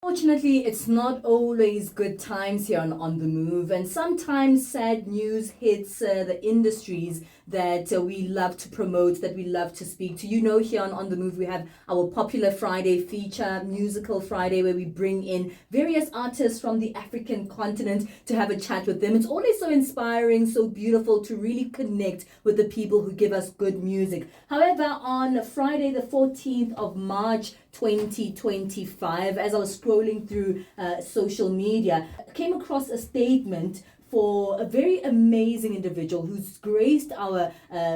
Fortunately, it's not always good times here on The Move, and sometimes sad news hits the industries that we love to promote, that we love to speak to. Here on The Move, we have our popular Friday feature, Musical Friday, where we bring in various artists from the African continent to have a chat with them. It's always so inspiring, so beautiful to really connect with the people who give us good music. However, on Friday, the 14th of March, 2025, as I was scrolling through social media, I came across a statement for a very amazing individual who's graced our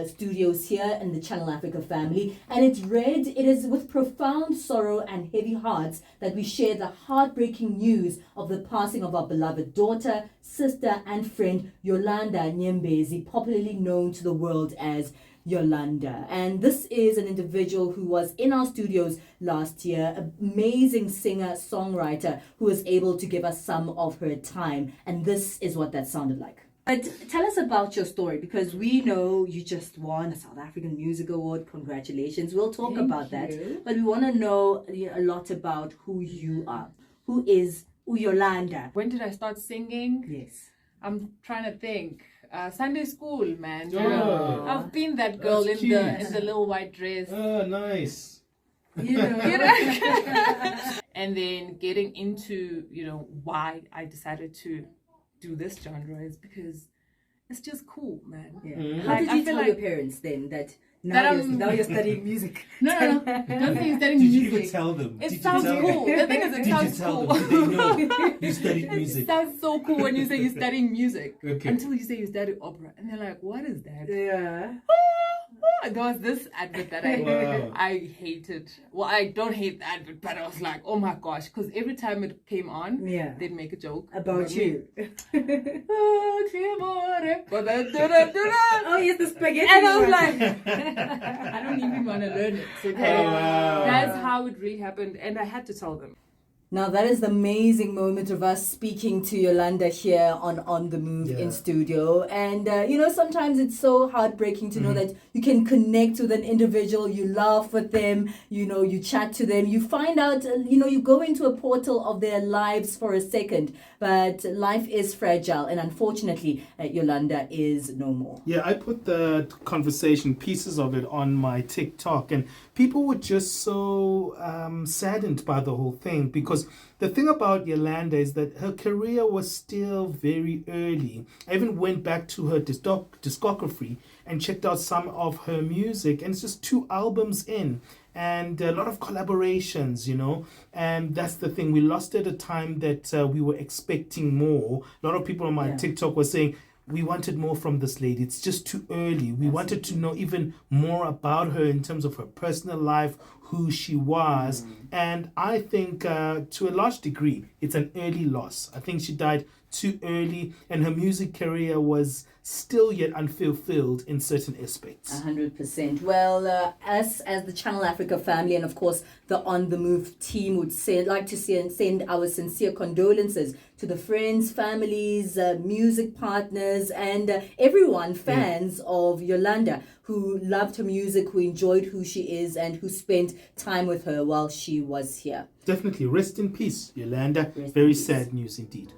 studios here in the Channel Africa family. And it read, "It is with profound sorrow and heavy hearts that we share the heartbreaking news of the passing of our beloved daughter, sister, and friend, Yallunder Nyembezi, popularly known to the world as Yallunder." And this is an individual who was in our studios last year, amazing singer, songwriter, who was able to give us some of her time. And this is what that sounded like. But tell us about your story, because we know you just won a South African Music Award. Congratulations. We'll talk about that. But we want to know a lot about who you are. Who is Yallunder? When did I start singing? Yes. I'm trying to think. Sunday school, man. Oh, I've been that girl in the little white dress. Oh, nice. And then getting into, why I decided to do this genre is because it's just cool, man. Yeah. How did you tell your parents then that now you're studying music? No. Don't say you're studying Did music. you even tell them? It sounds cool. The thing is, it sounds cool. Did they know you studied music? It sounds so cool when you say you're studying music. Okay. Until you say you study opera. And they're like, what is that? Yeah. There was this advert that I hated. Well, I don't hate the advert, but I was like, oh my gosh. Because every time it came on, they'd make a joke. About you. Oh, yes, the spaghetti. And I was like, I don't even want to learn it. Okay? Oh, wow. That's how it really happened. And I had to tell them. Now, that is the amazing moment of us speaking to Yallunder here on The Move in studio. And, sometimes it's so heartbreaking to know that you can connect with an individual, you laugh with them, you chat to them, you find out, you go into a portal of their lives for a second. But life is fragile, and unfortunately, Yallunder is no more. Yeah, I put the conversation, pieces of it, on my TikTok, and people were just so saddened by the whole thing, because the thing about Yallunder is that her career was still very early. I even went back to her discography and checked out some of her music, and it's just 2 albums in. And a lot of collaborations, and that's the thing. We lost at a time that we were expecting more. A lot of people on my TikTok were saying, we wanted more from this lady. It's just too early. We wanted to know even more about her in terms of her personal life, who she was. And I think to a large degree, it's an early loss. I think she died too early, and her music career was still yet unfulfilled in certain aspects. 100%. Well, us as the Channel Africa family, and of course the On The Move team, would like to send our sincere condolences to the friends, families, music partners, and everyone, fans of Yallunder, who loved her music, who enjoyed who she is, and who spent time with her while she was here. Definitely. Rest in peace, Yallunder. Very sad news indeed.